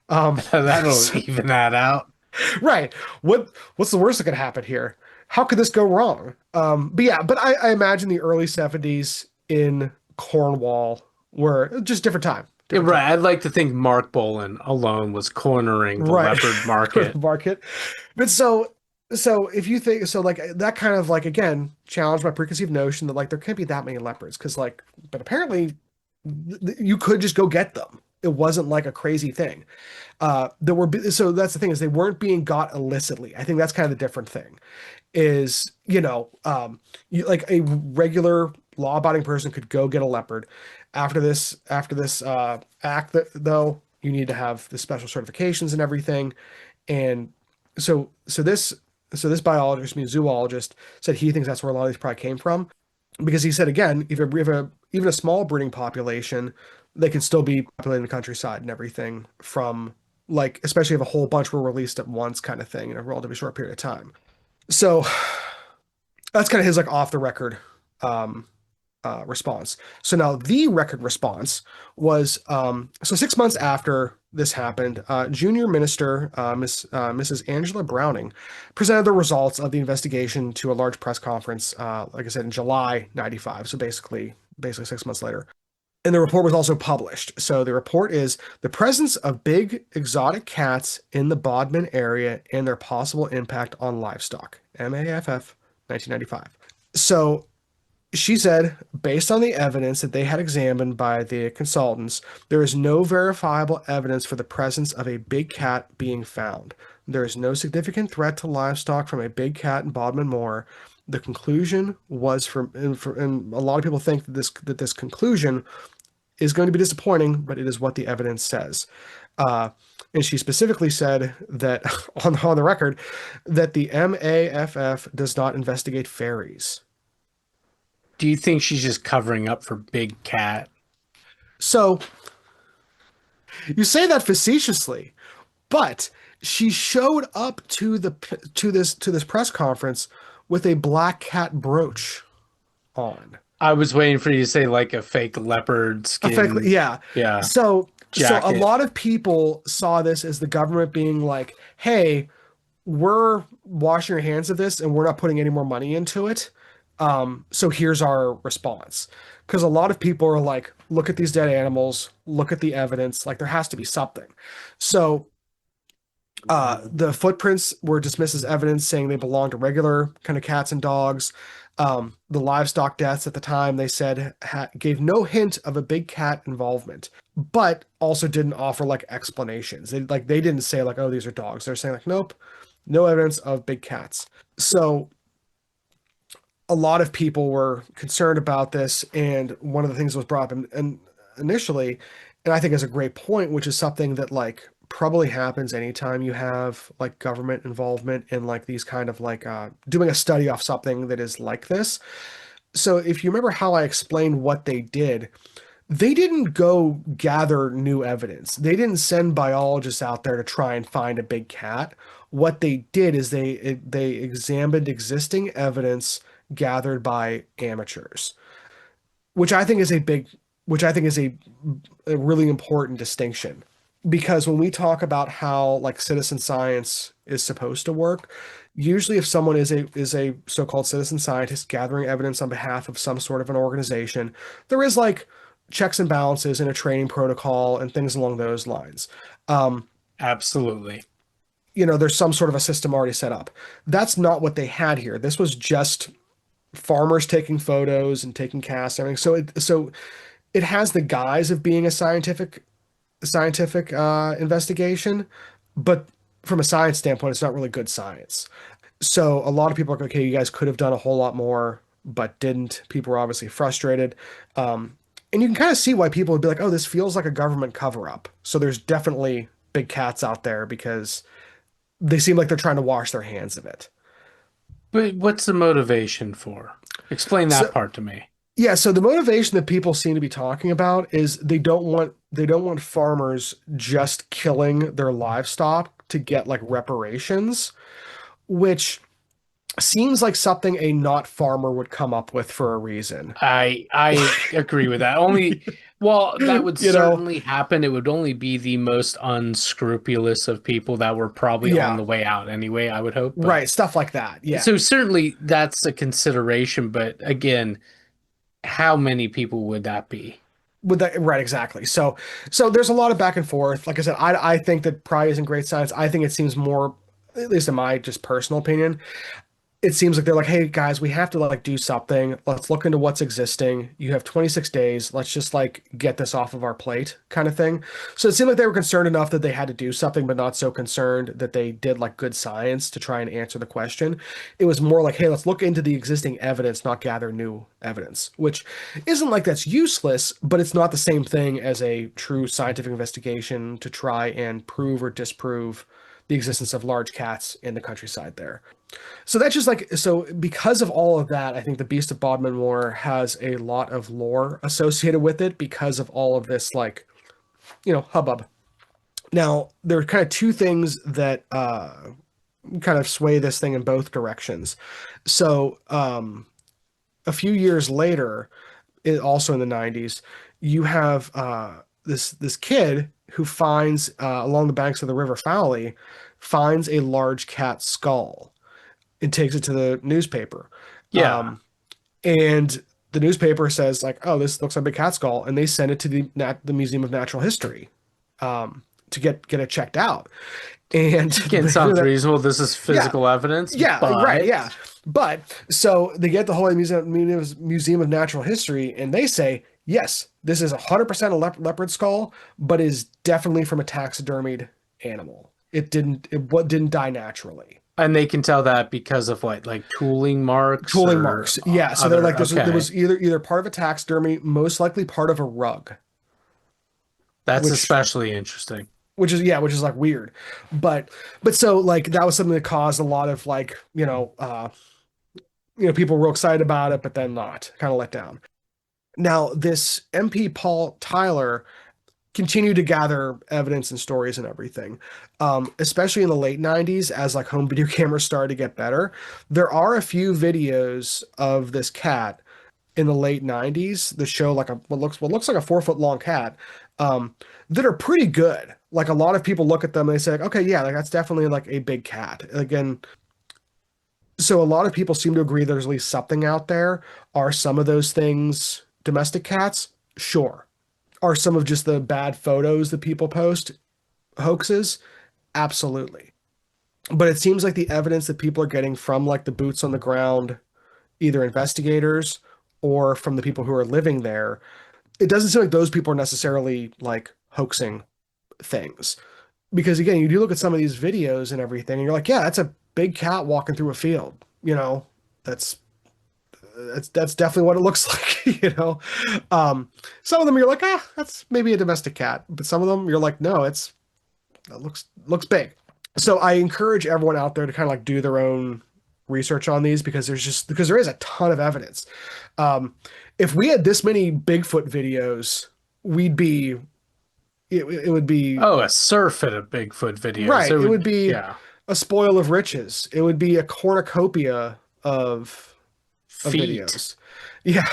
That'll So- even that out. right. What's the worst that could happen here? How could this go wrong? But yeah, but I imagine the early 70s in Cornwall were just different time. Yeah, Different time. right. I'd like to think Mark Bolan alone was cornering the Right. leopard Go to the market. market. But so if you think so like that kind of like again challenged my preconceived notion that like there can't be that many leopards because like but apparently you could just go get them. It wasn't like a crazy thing. There were so that's the thing is they weren't being got illicitly. I think that's kind of the different thing. Is like a regular law-abiding person could go get a leopard. After this act, though, you need to have the special certifications and everything. And so this biologist, I mean zoologist, said he thinks that's where a lot of these probably came from because he said again, if you have even a small breeding population, they can still be populating the countryside and everything from like, especially if a whole bunch were released at once kind of thing in a relatively short period of time. So that's kind of his like off the record um, response. So now the record response was so 6 months after this happened, junior minister Mrs. Angela Browning presented the results of the investigation to a large press conference, like I said, in July '95. So basically 6 months later. And the report was also published. So the report is the presence of big exotic cats in the Bodmin area and their possible impact on livestock. MAFF 1995. So she said, based on the evidence that they had examined by the consultants, there is no verifiable evidence for the presence of a big cat being found. There is no significant threat to livestock from a big cat in Bodmin Moor. The conclusion was and a lot of people think that this conclusion is going to be disappointing, but it is what the evidence says. And she specifically said that on the record that the MAFF does not investigate fairies. Do you think she's just covering up for Big Cat? So you say that facetiously, but she showed up to this press conference with a black cat brooch on. I was waiting for you to say like a fake leopard Effectively, skin, yeah. yeah, So a jacket. lot of people saw this as the government being like, "Hey, we're washing our hands of this and we're not putting any more money into it. So here's our response." Because a lot of people are like, "Look at these dead animals. Look at the evidence. Like there has to be something." So the footprints were dismissed as evidence, saying they belong to regular kind of cats and dogs. The livestock deaths at the time, they said, gave no hint of a big cat involvement, but also didn't offer like explanations. They didn't say like, "Oh, these are dogs." They're saying like, "Nope, no evidence of big cats." So a lot of people were concerned about this, and one of the things that was brought up and initially, and I think is a great point, which is something that like probably happens anytime you have like government involvement in like these kind of like doing a study off something that is like this. So if you remember how I explained what they didn't go gather new evidence. They didn't send biologists out there to try and find a big cat. What they did is they examined existing evidence gathered by amateurs, which I think is a big, which I think is a really important distinction. Because when we talk about how like citizen science is supposed to work, Usually, if someone is a so-called citizen scientist gathering evidence on behalf of some sort of an organization, there is like checks and balances and a training protocol and things along those lines. Um, Absolutely. there's some sort of a system already set up. That's not what they had here. This was just farmers taking photos and taking casts and everything. So it has the guise of being a scientific investigation, but from a science standpoint, it's not really good science. So a lot of people are like, okay, you guys could have done a whole lot more, but didn't. People were obviously frustrated. And you can kind of see why people would be like, oh, this feels like a government cover up. So there's definitely big cats out there because they seem like they're trying to wash their hands of it. But what's the motivation for? Explain that So part to me. yeah, so the motivation that people seem to be talking about is they don't want farmers just killing their livestock to get like reparations, which seems like something a not farmer would come up with for a reason. I agree with that. Only, well, that would You know? certainly happen. It would only be the most unscrupulous of people that were probably on Yeah, the way out anyway, I would hope. But right, stuff like that. Yeah. so certainly that's a consideration, but again, how many people would that be? With that, right, exactly. So there's a lot of back and forth. Like I said, I think that probably isn't great science. I think it seems more, at least in my just personal opinion, it seems like they're like, hey guys, we have to like do something. Let's look into what's existing. You have 26 days. Let's just like get this off of our plate, kind of thing. So it seemed like they were concerned enough that they had to do something, but not so concerned that they did like good science to try and answer the question. It was more like, hey, let's look into the existing evidence, not gather new evidence, which isn't like that's useless, but it's not the same thing as a true scientific investigation to try and prove or disprove the existence of large cats in the countryside there. So that's just like so because of all of that, I think the Beast of Bodmin Moor has a lot of lore associated with it because of all of this like, hubbub. Now, there are kind of two things that kind of sway this thing in both directions. So, a few years later, also in the 90s, you have this kid who finds along the banks of the River Fowley finds a large cat skull and takes it to the newspaper. Yeah. Um, and the newspaper says like, "Oh, this looks like a cat skull," and they send it to the Museum of Natural History to get it checked out. And Again, sounds reasonable. This is yeah, physical evidence, yeah, right, yeah. but But so they get the Holy Museum of Natural History, and they say, yes, this is 100% a leopard skull, but is definitely from a taxidermied animal. It didn't die naturally. and they can tell that because of what, like tooling marks Tooling or marks. Yeah, so they're other. like there Okay. was either part of a taxidermy, most likely part of a rug, That's which especially interesting. which is like weird. But so like that was something that caused a lot of like, people real excited about it, but then not, kind of let down. Now, this MP Paul Tyler continued to gather evidence and stories and everything, especially in the late 90s as like home video cameras started to get better. There are a few videos of this cat in the late 90s that show like what looks like a 4 foot long cat that are pretty good. Like a lot of people look at them and they say, like, okay, yeah, like that's definitely like a big cat. Again, so a lot of people seem to agree there's at least something out there. Are some of those things domestic cats? Sure. Are some of just the bad photos that people post hoaxes? Absolutely. But it seems like the evidence that people are getting from like the boots on the ground, either investigators or from the people who are living there, it doesn't seem like those people are necessarily like hoaxing things. Because again, you do look at some of these videos and everything, and you're like, yeah, that's a big cat walking through a field. That's that's definitely what it looks like. Some of them you're like, that's maybe a domestic cat, but some of them you're like, no, it looks big. So I encourage everyone out there to kind of like do their own research on these because there is a ton of evidence. Um, if we had this many Bigfoot videos, we'd be it would be Oh, a surf at a Bigfoot video. right. So It would be yeah. a spoil of riches. It would be a cornucopia of of Feet. videos. Yeah.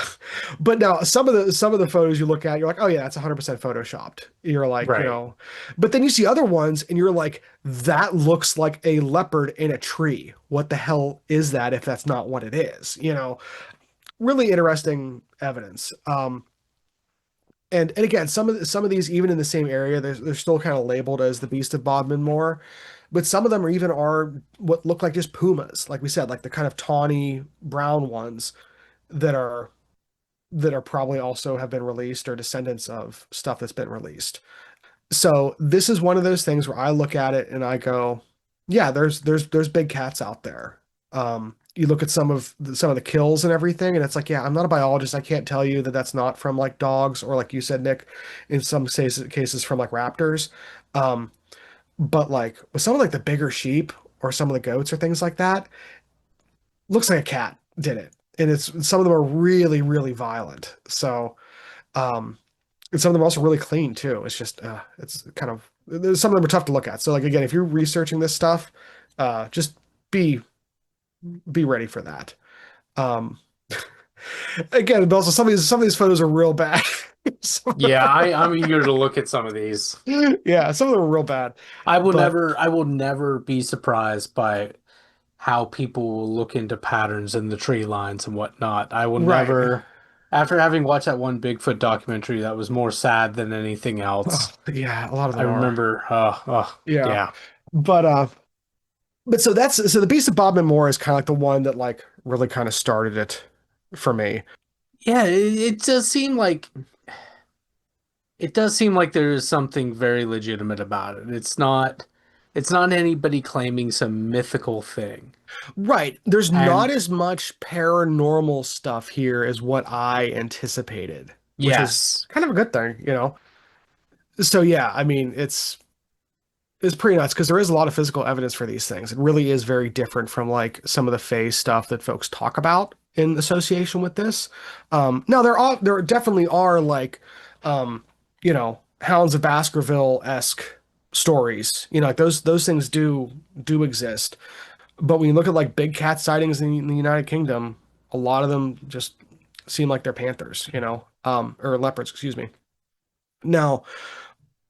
But now some of the photos you look at, you're like, oh yeah, that's 100% photoshopped. You're like, Right. but then you see other ones and you're like, that looks like a leopard in a tree. What the hell is that if that's not what it is? Really interesting evidence. And again, some of these even in the same area, they're still kind of labeled as the Beast of Bodmin Moor, but some of them are what look like just pumas, like we said, like the kind of tawny brown ones that are probably also have been released or descendants of stuff that's been released. So this is one of those things where I look at it and I go, yeah, there's big cats out there. You look at some of the kills and everything, and it's like, yeah, I'm not a biologist. I can't tell you that that's not from like dogs or like you said, Nick, in some cases from like raptors. Um, but like with some of like the bigger sheep or some of the goats or things like that, looks like a cat did it, and it's some of them are really really violent. So um, and some of them are also really clean too. It's just it's kind of some of them are tough to look at. So like again, if you're researching this stuff, just be be ready for that. Um, again, but also some of these photos are real bad. Yeah, I'm eager to look at some of these. Yeah, some of them are real bad. But I will never be surprised by how people will look into patterns in the tree lines and whatnot. I will right, never, after having watched that one Bigfoot documentary that was more sad than anything oh, else. yeah, a lot of I them are. remember, Yeah, yeah. but uh, but so the Beast of Bob and Moore is kind of like the one that like really kind of started it for me. Yeah, it does seem like there is something very legitimate about it. It's not anybody claiming some mythical thing. Right. There's not And as much paranormal stuff here as what I anticipated, which is yes. kind of a good thing. So yeah, I mean, it's pretty nuts because there is a lot of physical evidence for these things. It really is very different from like some of the phase stuff that folks talk about in association with this. Now there definitely are like Hounds of Baskerville-esque stories. Like those things do exist. But when you look at like big cat sightings in the United Kingdom, a lot of them just seem like they're panthers, or leopards, excuse me. Now,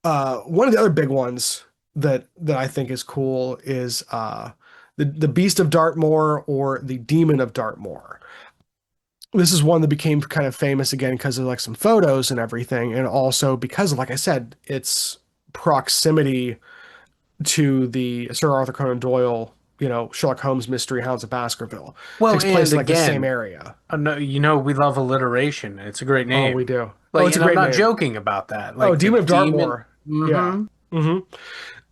one of the other big ones that I think is cool is the Beast of Dartmoor or the Demon of Dartmoor. This is one that became kind of famous again because of like some photos and everything, and also because of, like I said, its proximity to the Sir Arthur Conan Doyle, Sherlock Holmes mystery Hounds of Baskerville. Well, Takes place and in like the same again, area. no, we love alliteration. It's a great Oh, we name. do. Oh, Like, it's a and I'm great not name. joking about that. Oh, Like the Demon of demon. Dartmoor. Yeah. Hmm. hmm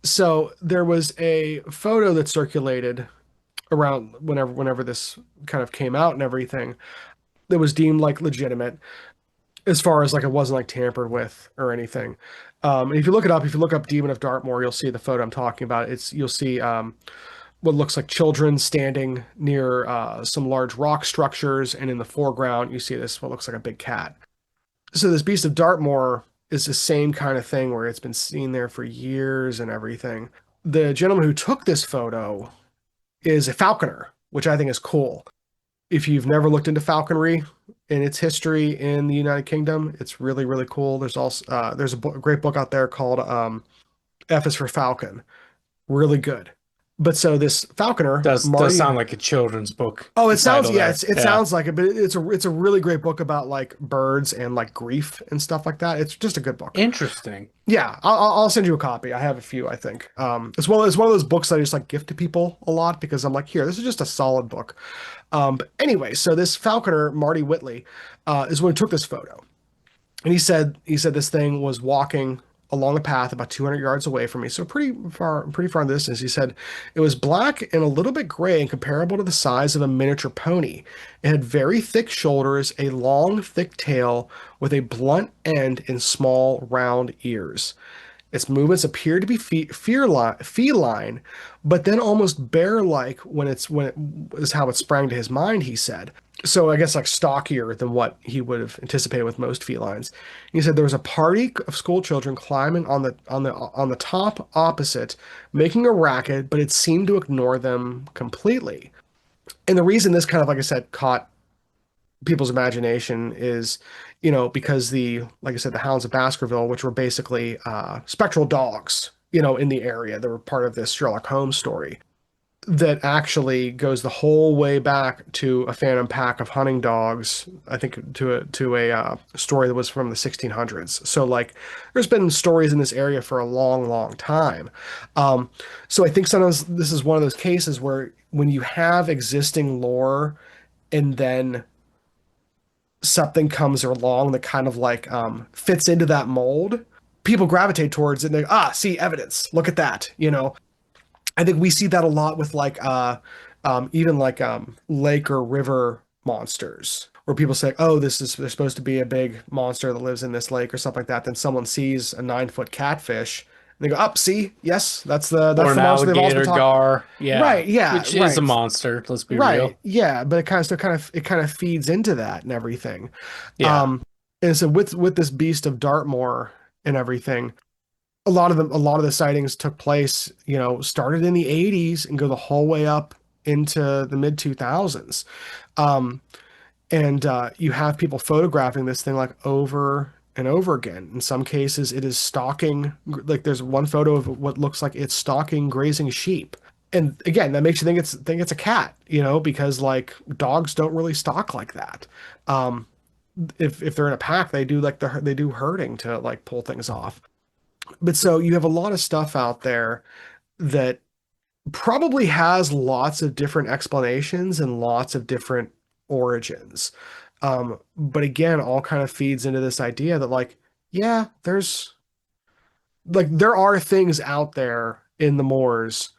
So there was a photo that circulated around whenever this kind of came out and everything that was deemed like legitimate as far as like it wasn't like tampered with or anything. And if you look it up, if you look up Demon of Dartmoor, you'll see the photo I'm talking about. You'll see what looks like children standing near some large rock structures, and in the foreground you see this what looks like a big cat. So this Beast of Dartmoor is the same kind of thing where it's been seen there for years and everything. The gentleman who took this photo is a falconer, which I think is cool. If you've never looked into falconry and its history in the United Kingdom, it's really really cool. There's a great book out there called F is for Falcon, really good. But so this falconer, Does Marty. sound like a children's book Oh, it sounds title yeah, there. it Yeah. sounds like it, but it's a really great book about like birds and like grief and stuff like that. It's just a good book. Interesting. Yeah, I'll send you a copy. I have a few, I think. It's one of those books that I just like gift to people a lot because I'm like, here, this is just a solid book. But anyway, so this falconer, Marty Whitley, is when he took this photo. And he said this thing was walking along a path about 200 yards away from me, so pretty far in the distance. He said it was black and a little bit gray and comparable to the size of a miniature pony. It had very thick shoulders, a long, thick tail with a blunt end and small, round ears. Its movements appear to be feline, but then almost bear-like when it is how it sprang to his mind, he said. So I guess like stockier than what he would have anticipated with most felines. He said there was a party of school children climbing on the top opposite, making a racket, but it seemed to ignore them completely. And the reason this kind of, like I said, caught people's imagination is, because like I said, the Hounds of Baskerville, which were basically spectral dogs, in the area that were part of this Sherlock Holmes story that actually goes the whole way back to a phantom pack of hunting dogs. I think to a story that was from the 1600s. So like, there's been stories in this area for a long, long time. Um, so I think sometimes this is one of those cases where when you have existing lore and then something comes along that kind of like fits into that mold, people gravitate towards it and they, see evidence. Look at that. I think we see that a lot with like even like lake or river monsters where people say, oh, there's supposed to be a big monster that lives in this lake or something like that. Then someone sees a 9 foot catfish and they go, up, see, yes, Or that's an the monster they've always been alligator talking. gar. Yeah. Right, yeah, Which is a right. monster, let's be Right. real. Yeah, but it kind of feeds into that and everything. Yeah. Um and so with this beast of Dartmoor and everything, a lot of the sightings took place, started in the 80s and go the whole way up into the mid 2000s. Um and you have people photographing this thing like over and over again. In some cases it is stalking, like there's one photo of what looks like it's stalking grazing sheep. And again, that makes you think it's a cat, because like dogs don't really stalk like that. Um, if they're in a pack, they do herding to like pull things off. But so you have a lot of stuff out there that probably has lots of different explanations and lots of different origins. But again, all kind of feeds into this idea that like, yeah, there are things out there in the moors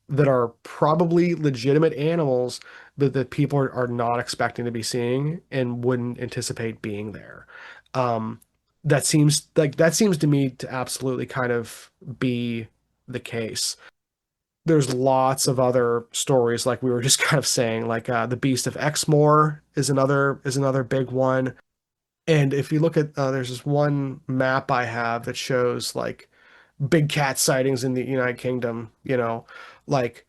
that are probably legitimate animals, but that people are not expecting to be seeing and wouldn't anticipate being there. Um, that seems to me to absolutely kind of be the case. There's lots of other stories, like we were just kind of saying, like the Beast of Exmoor is another big one. And if you look at there's this one map I have that shows like big cat sightings in the United Kingdom, like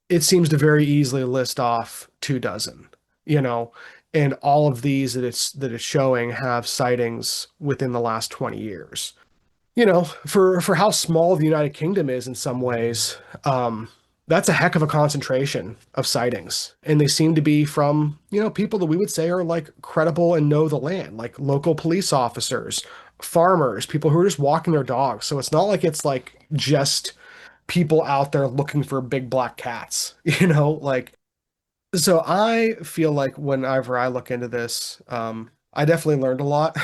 it seems to very easily list off 2 dozen, you know, and all of these that it's showing have sightings within the last 20 years. For how small the United Kingdom is in some ways, that's a heck of a concentration of sightings. And they seem to be from, people that we would say are like credible and know the land, like local police officers, farmers, people who are just walking their dogs. So it's not like it's like just people out there looking for big black cats, like so I feel like whenever I look into this, I definitely learned a lot.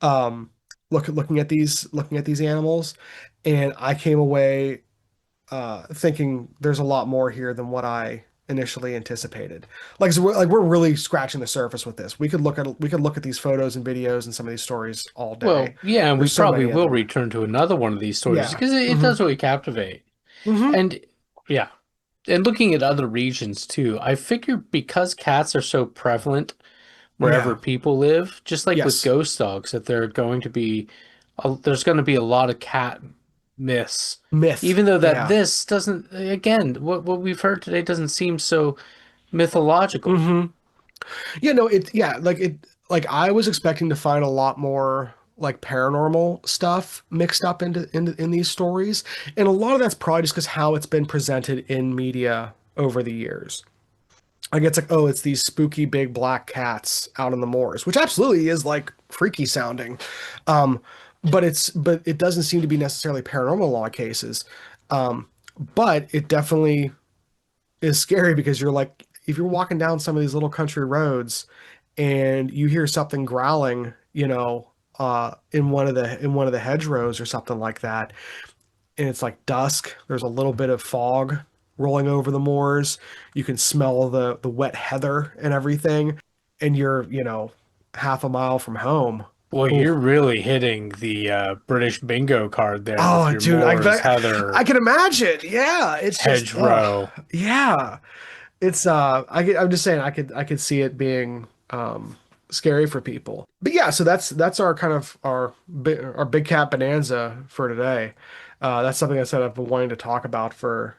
um, looking at these animals, and I came away thinking there's a lot more here than what I initially anticipated. Like we're really scratching the surface with this. We could look at these photos and videos and some of these stories all day. Well, yeah, and we There's so probably many of will them. return to another one of these stories Yeah. because it Hmm. does really captivate. Hmm. And yeah, and looking at other regions too, I figure because cats are so prevalent wherever Yeah. people live, just like with Yes. ghost dogs, that there's going to be a lot of cat myths. Myth. Even though that Yeah. this doesn't, again, what we've heard today doesn't seem so mythological. Hmm. Like I was expecting to find a lot more like paranormal stuff mixed up in these stories. And a lot of that's probably just because how it's been presented in media over the years. Like it's like, oh, it's these spooky big black cats out in the moors, which absolutely is like freaky sounding. Um, but it doesn't seem to be necessarily paranormal in a lot of cases. Um, but it definitely is scary because you're like, if you're walking down some of these little country roads and you hear something growling, in one of the hedgerows or something like that, and it's like dusk, there's a little bit of fog rolling over the moors. You can smell the wet heather and everything, and you're, half a mile from home. Well, you're Oof. really hitting the British bingo card there with Oh, your dude, moors, I heather, can imagine. Yeah, it's just, hedgerow. yeah. I'm just saying I could see it being scary for people. But yeah, so that's our kind of our big cat bonanza for today. That's something I said I've been wanting to talk about for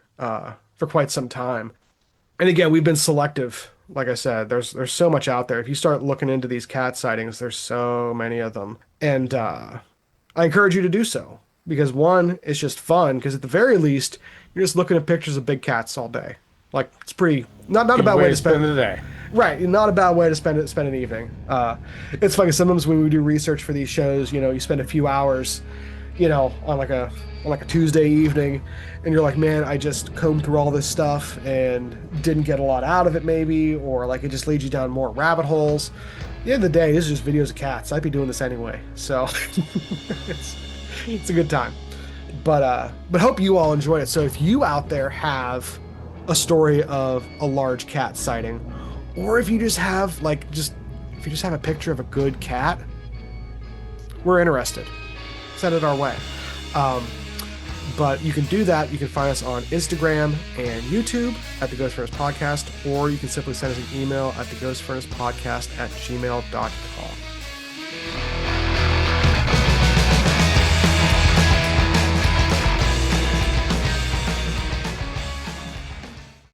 quite some time. And again, we've been selective Like I said, there's so much out there. If you start looking into these cat sightings, there's so many of them. And I encourage you to do so because one, it's just fun because at the very least, you're just looking at pictures of big cats all day. Like it's pretty not a bad way to spend the day. Right, not a bad way to spend an evening. It's funny sometimes when we do research for these shows, you spend a few hours, on like a Tuesday evening, and you're like, man, I just combed through all this stuff and didn't get a lot out of it, maybe, or like it just leads you down more rabbit holes. At the end of the day, this is just videos of cats. I'd be doing this anyway, so it's a good time. But hope you all enjoy it. So if you out there have a story of a large cat sighting, or if you just have if you just have a picture of a good cat, we're interested. Send it our way. But you can do that. You can find us on Instagram and YouTube at the Ghost Furnace Podcast, or you can simply send us an email at theghostfurnacepodcast@gmail.com.